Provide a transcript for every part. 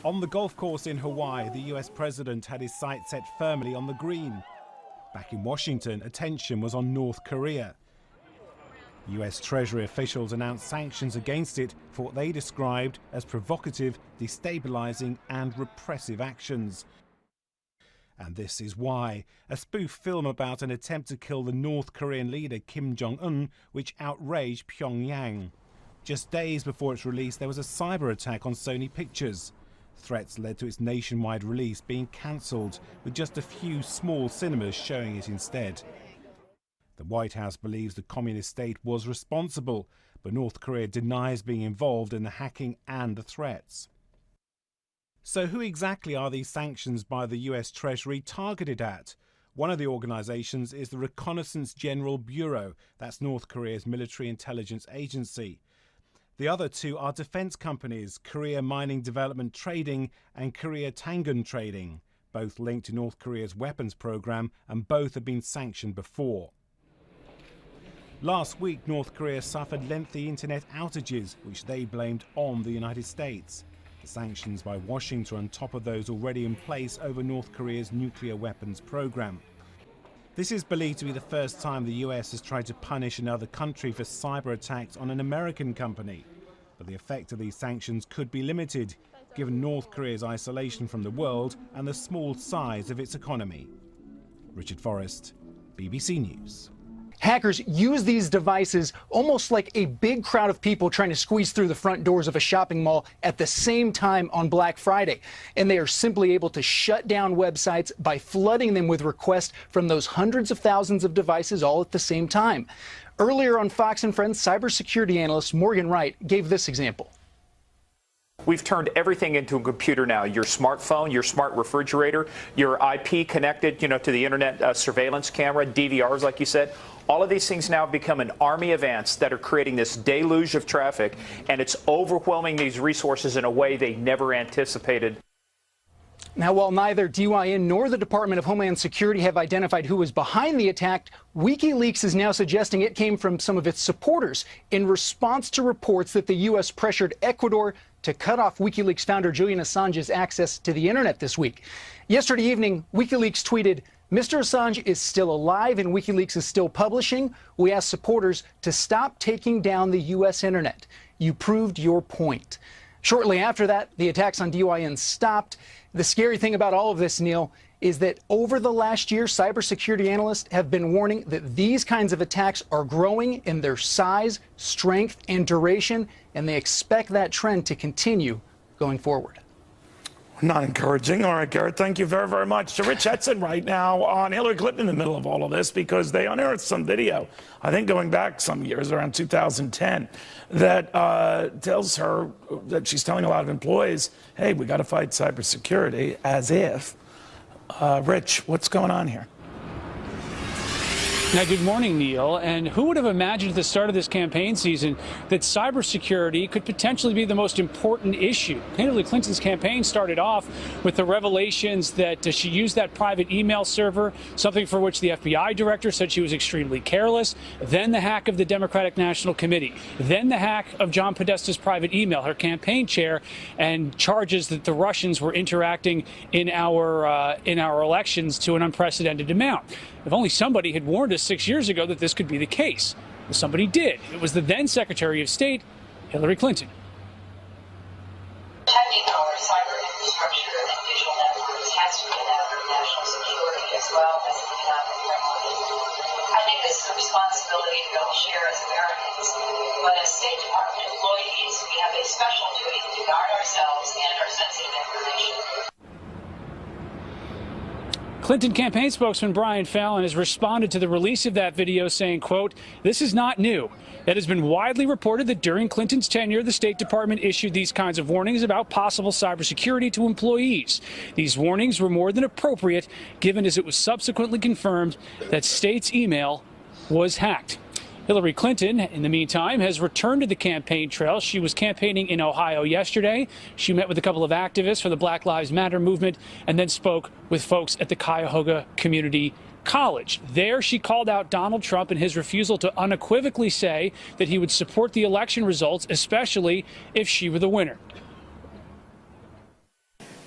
On the golf course in Hawaii, the US president had his sights set firmly on the green. Back in Washington, attention was on North Korea. US Treasury officials announced sanctions against it for what they described as provocative, destabilizing and repressive actions. And this is why. A spoof film about an attempt to kill the North Korean leader Kim Jong-un, which outraged Pyongyang. Just days before its release, there was a cyber attack on Sony Pictures. Threats led to its nationwide release being cancelled, with just a few small cinemas showing it instead. The White House believes the communist state was responsible, but North Korea denies being involved in the hacking and the threats. So who exactly are these sanctions by the US Treasury targeted at? One of the organisations is the Reconnaissance General Bureau, that's North Korea's military intelligence agency. The other two are defence companies, Korea Mining Development Trading and Korea Tangun Trading, both linked to North Korea's weapons programme, and both have been sanctioned before. Last week, North Korea suffered lengthy internet outages, which they blamed on the United States. The sanctions by Washington are on top of those already in place over North Korea's nuclear weapons programme. This is believed to be the first time the US has tried to punish another country for cyber attacks on an American company. But the effect of these sanctions could be limited, given North Korea's isolation from the world and the small size of its economy. Richard Forrest, BBC News. Hackers use these devices almost like a big crowd of people trying to squeeze through the front doors of a shopping mall at the same time on Black Friday. And they are simply able to shut down websites by flooding them with requests from those hundreds of thousands of devices all at the same time. Earlier on Fox & Friends, cybersecurity analyst Morgan Wright gave this example. We've turned everything into a computer now. Your smartphone, your smart refrigerator, your IP connected, to the internet surveillance camera, DVRs, like you said. All of these things now have become an army of ants that are creating this deluge of traffic, and it's overwhelming these resources in a way they never anticipated. Now, while neither DYN nor the Department of Homeland Security have identified who was behind the attack, WikiLeaks is now suggesting it came from some of its supporters in response to reports that the U.S. pressured Ecuador to cut off WikiLeaks founder Julian Assange's access to the internet this week. Yesterday evening, WikiLeaks tweeted, "Mr. Assange is still alive and WikiLeaks is still publishing. We ask supporters to stop taking down the U.S. internet. You proved your point." Shortly after that, the attacks on DYN stopped. The scary thing about all of this, Neil, is that over the last year, cybersecurity analysts have been warning that these kinds of attacks are growing in their size, strength, and duration, and they expect that trend to continue going forward. Not encouraging. All right, Garrett, thank you very, very much. So Rich Hetson right now on Hillary Clinton in the middle of all of this, because they unearthed some video, I think going back some years, around 2010, that tells her that she's telling a lot of employees, hey, we got to fight cybersecurity, as if. Rich, what's going on here? Now, good morning, Neil. And who would have imagined at the start of this campaign season that cybersecurity could potentially be the most important issue? Hillary Clinton's campaign started off with the revelations that she used that private email server, something for which the FBI director said she was extremely careless. Then the hack of the Democratic National Committee. Then the hack of John Podesta's private email, her campaign chair, and charges that the Russians were interacting in our elections to an unprecedented amount. If only somebody had warned us 6 years ago that this could be the case. Well, somebody did. It was the then Secretary of State, Hillary Clinton. Protecting our cyber infrastructure and digital networks has to be a matter of national security as well as economic regulation. I think this is a responsibility we all share as Americans, but as State Department employees, we have a special duty to guard ourselves and our sensitive information. Clinton campaign spokesman Brian Fallon has responded to the release of that video saying, quote, "This is not new. It has been widely reported that during Clinton's tenure, the State Department issued these kinds of warnings about possible cybersecurity to employees. These warnings were more than appropriate, given as it was subsequently confirmed that State's email was hacked." Hillary Clinton, in the meantime, has returned to the campaign trail. She was campaigning in Ohio yesterday. She met with a couple of activists for the Black Lives Matter movement and then spoke with folks at the Cuyahoga Community College. There, she called out Donald Trump and his refusal to unequivocally say that he would support the election results, especially if she were the winner.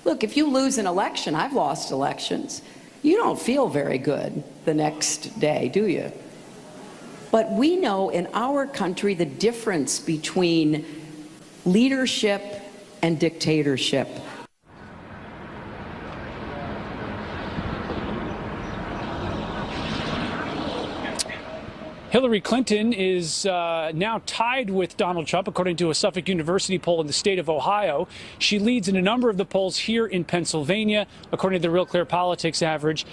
Look, if you lose an election, I've lost elections, you don't feel very good the next day, do you? But we know in our country the difference between leadership and dictatorship. Hillary Clinton is now tied with Donald Trump, according to a Suffolk University poll in the state of Ohio. She leads in a number of the polls here in Pennsylvania, according to the Real Clear Politics average.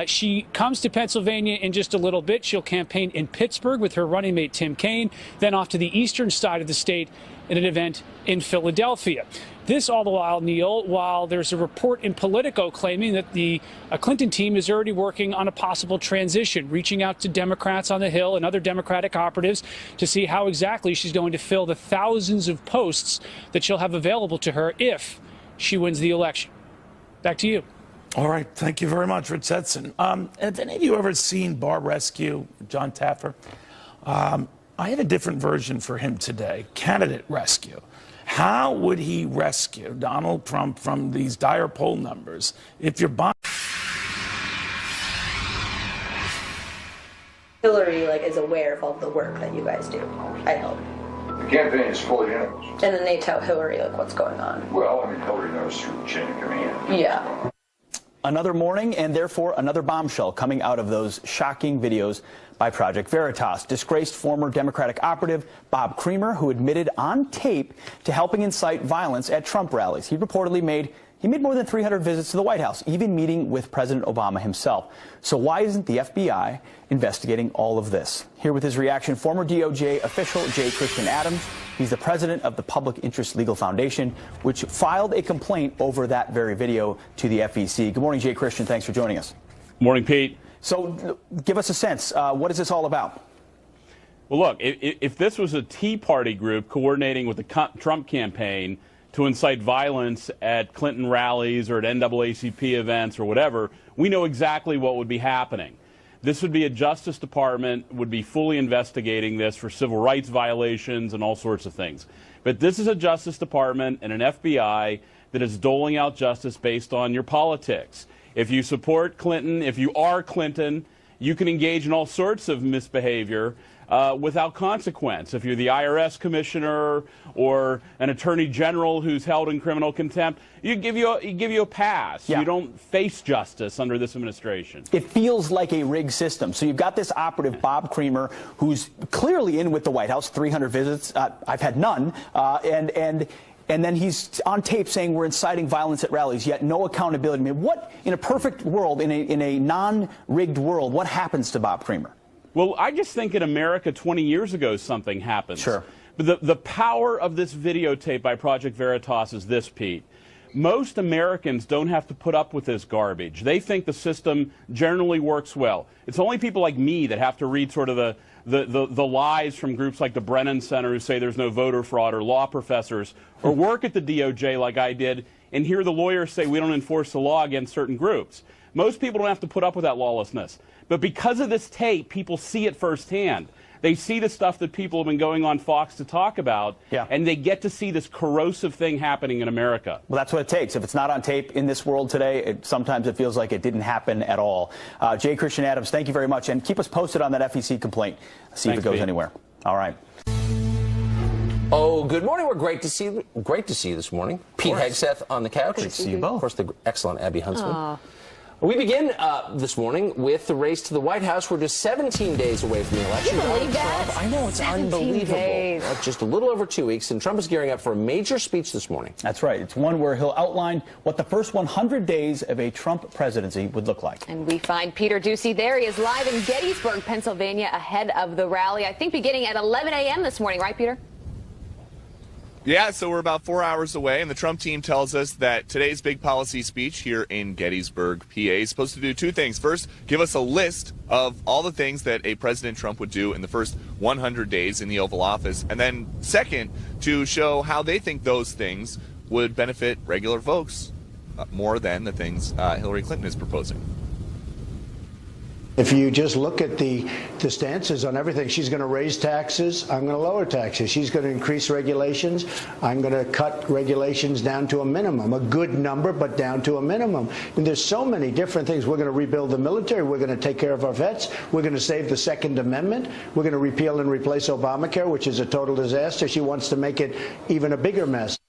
She comes to Pennsylvania in just a little bit. She'll campaign in Pittsburgh with her running mate Tim Kaine, then off to the eastern side of the state in an event in Philadelphia. This all the while, Neil, while there's a report in Politico claiming that the Clinton team is already working on a possible transition, reaching out to Democrats on the Hill and other Democratic operatives to see how exactly she's going to fill the thousands of posts that she'll have available to her if she wins the election. Back to you. All right. Thank you very much, Rich Edson. Have any of you ever seen Bar Rescue, John Taffer? I have a different version for him today, Candidate Rescue. How would he rescue Donald Trump from these dire poll numbers if you're buying? Hillary is aware of all the work that you guys do, I hope. The campaign is fully in. And then they tell Hillary what's going on. Well, I mean, Hillary knows through the chain of command. Yeah. Another morning and therefore another bombshell coming out of those shocking videos by Project Veritas. Disgraced former Democratic operative Bob Creamer, who admitted on tape to helping incite violence at Trump rallies. He reportedly made more than 300 visits to the White House, even meeting with President Obama himself. So why isn't the FBI investigating all of this? Here with his reaction, former DOJ official J. Christian Adams. He's the president of the Public Interest Legal Foundation, which filed a complaint over that very video to the FEC. Good morning, J. Christian. Thanks for joining us. Morning, Pete. So give us a sense. What is this all about? Well, look, if this was a Tea Party group coordinating with the Trump campaign to incite violence at Clinton rallies or at NAACP events or whatever, we know exactly what would be happening. This would be a Justice Department, would be fully investigating this for civil rights violations and all sorts of things. But this is a Justice Department and an FBI that is doling out justice based on your politics. If you support Clinton, if you are Clinton, you can engage in all sorts of misbehavior without consequence. If you're the IRS commissioner or an attorney general who's held in criminal contempt, you give you a pass. Yeah. You don't face justice under this administration. It feels like a rigged system. So you've got this operative, Bob Creamer, who's clearly in with the White House, 300 visits. I've had none. And then he's on tape saying we're inciting violence at rallies, yet no accountability. I mean, what, in a perfect world, in a non-rigged world, what happens to Bob Creamer? Well, I just think in America 20 years ago something happened. Sure. But the power of this videotape by Project Veritas is this, Pete. Most Americans don't have to put up with this garbage. They think the system generally works well. It's only people like me that have to read sort of the lies from groups like the Brennan Center who say there's no voter fraud, or law professors, or work at the DOJ like I did and hear the lawyers say we don't enforce the law against certain groups. Most people don't have to put up with that lawlessness. But because of this tape, people see it firsthand. They see the stuff that people have been going on Fox to talk about, and they get to see this corrosive thing happening in America. Well, that's what it takes. If it's not on tape in this world today, sometimes it feels like it didn't happen at all. J. Christian Adams, thank you very much, and keep us posted on that FEC complaint. See if it goes anywhere. All right. Oh, good morning. We're great to see you this morning. Pete Hegseth on the couch. Great to see you both. Of course, the excellent Abby Huntsman. We begin this morning with the race to the White House. We're just 17 days away from the election. Can you believe that? I know, it's unbelievable. Just a little over 2 weeks, and Trump is gearing up for a major speech this morning. That's right. It's one where he'll outline what the first 100 days of a Trump presidency would look like. And we find Peter Ducey there. He is live in Gettysburg, Pennsylvania, ahead of the rally, I think beginning at 11 a.m. this morning. Right, Peter? Yeah, so we're about 4 hours away, and the Trump team tells us that today's big policy speech here in Gettysburg, PA, is supposed to do two things. First, give us a list of all the things that a President Trump would do in the first 100 days in the Oval Office. And then second, to show how they think those things would benefit regular folks more than the things Hillary Clinton is proposing. If you just look at the stances on everything, she's going to raise taxes, I'm going to lower taxes. She's going to increase regulations, I'm going to cut regulations down to a minimum, a good number, but down to a minimum. And there's so many different things. We're going to rebuild the military, we're going to take care of our vets, we're going to save the Second Amendment, we're going to repeal and replace Obamacare, which is a total disaster. She wants to make it even a bigger mess.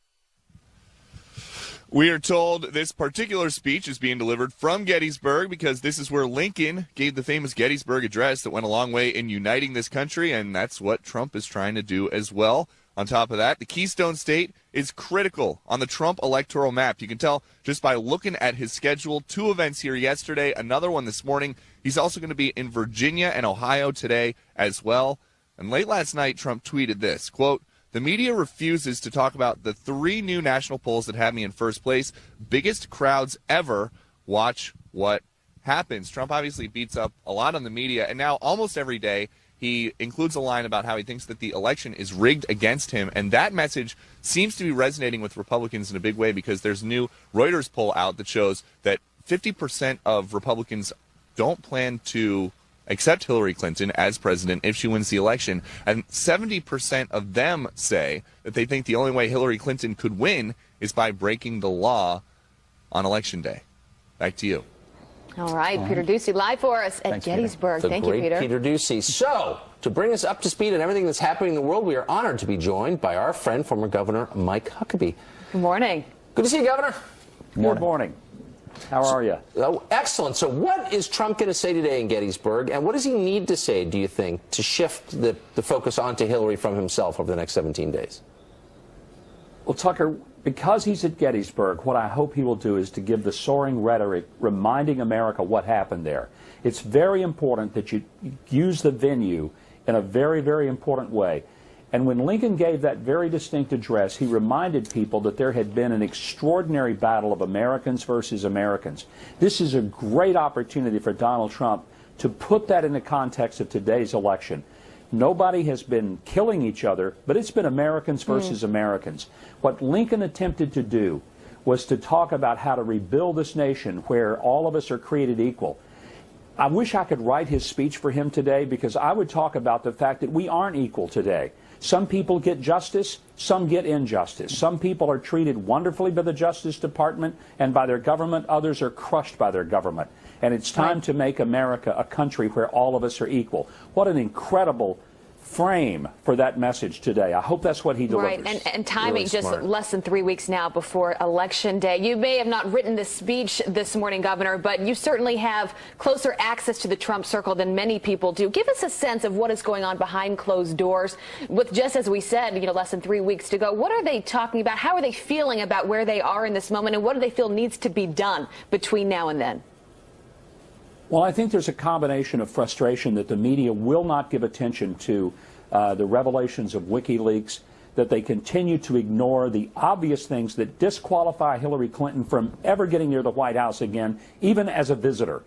We are told this particular speech is being delivered from Gettysburg because this is where Lincoln gave the famous Gettysburg Address that went a long way in uniting this country, and that's what Trump is trying to do as well. On top of that, the Keystone State is critical on the Trump electoral map. You can tell just by looking at his schedule. 2 events here yesterday, another one this morning. He's also going to be in Virginia and Ohio today as well. And late last night, Trump tweeted this, quote, "The media refuses to talk about the 3 new national polls that have me in first place. Biggest crowds ever. Watch what happens." Trump obviously beats up a lot on the media, and now almost every day he includes a line about how he thinks that the election is rigged against him, and that message seems to be resonating with Republicans in a big way because there's a new Reuters poll out that shows that 50% of Republicans don't plan to accept Hillary Clinton as president if she wins the election, and 70% of them say that they think the only way Hillary Clinton could win is by breaking the law on Election Day. Back to you. All right, Peter Doocy live for us at Gettysburg. Thank you, Peter. Peter Doocy. So, to bring us up to speed on everything that's happening in the world, we are honored to be joined by our friend, former Governor Mike Huckabee. Good morning. Good to see you, Governor. Good morning. How are you? Oh, excellent. So what is Trump going to say today in Gettysburg, and what does he need to say, do you think, to shift the focus onto Hillary from himself over the next 17 days? Well, Tucker, because he's at Gettysburg, what I hope he will do is to give the soaring rhetoric reminding America what happened there. It's very important that you use the venue in a very, very important way. And when Lincoln gave that very distinct address, he reminded people that there had been an extraordinary battle of Americans versus Americans. This is a great opportunity for Donald Trump to put that in the context of today's election. Nobody has been killing each other, but it's been Americans versus Americans. What Lincoln attempted to do was to talk about how to rebuild this nation where all of us are created equal. I wish I could write his speech for him today, because I would talk about the fact that we aren't equal today. Some people get justice, some get injustice. Some people are treated wonderfully by the Justice Department and by their government. Others are crushed by their government. And it's time to make America a country where all of us are equal. What an incredible frame for that message today. I hope that's what he delivers. Right, and timing, really just smart. less than 3 weeks now before Election Day. You may have not written this speech this morning, Governor, but you certainly have closer access to the Trump circle than many people do. Give us a sense of what is going on behind closed doors. With, just as we said, less than 3 weeks to go, what are they talking about? How are they feeling about where they are in this moment, and what do they feel needs to be done between now and then? Well, I think there's a combination of frustration that the media will not give attention to the revelations of WikiLeaks, that they continue to ignore the obvious things that disqualify Hillary Clinton from ever getting near the White House again, even as a visitor.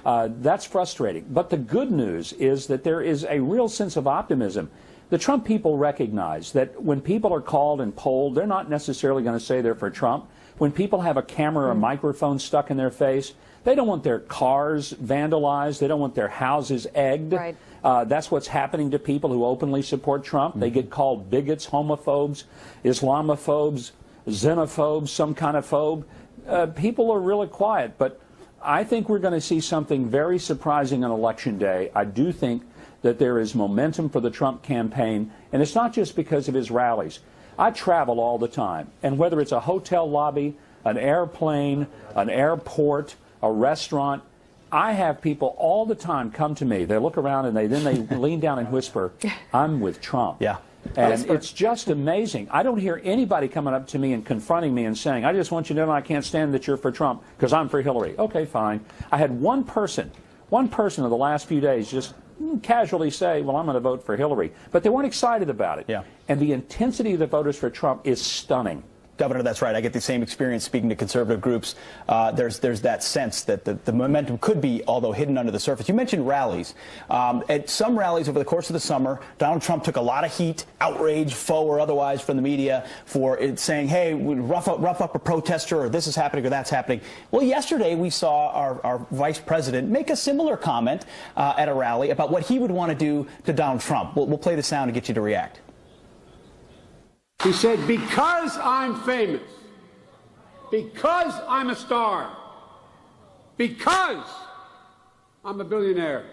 That's frustrating. But the good news is that there is a real sense of optimism. The Trump people recognize that when people are called and polled, they're not necessarily going to say they're for Trump. When people have a camera or a microphone stuck in their face, they don't want their cars vandalized. They don't want their houses egged. Right. That's what's happening to people who openly support Trump. They get called bigots, homophobes, Islamophobes, xenophobes, some kind of phobe. People are really quiet, but I think we're going to see something very surprising on Election Day. I do think that there is momentum for the Trump campaign, and it's not just because of his rallies. I travel all the time, and whether it's a hotel lobby, an airplane, an airport, a restaurant, I have people all the time come to me. They look around and then they lean down and whisper, "I'm with Trump." Yeah. And it's just amazing. I don't hear anybody coming up to me and confronting me and saying, "I just want you to know I can't stand that you're for Trump because I'm for Hillary." Okay, fine. I had one person in the last few days just casually say, "Well, I'm going to vote for Hillary." But they weren't excited about it. Yeah. And the intensity of the voters for Trump is stunning. Governor, that's right. I get the same experience speaking to conservative groups. There's that sense that the momentum could be, although hidden under the surface. You mentioned rallies. At some rallies over the course of the summer, Donald Trump took a lot of heat, outrage, faux or otherwise, from the media for it saying, hey, rough up a protester, or this is happening or that's happening. Well, yesterday we saw our vice president make a similar comment at a rally about what he would want to do to Donald Trump. We'll play the sound and get you to react. He said, because I'm famous, because I'm a star, because I'm a billionaire,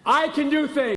I can do things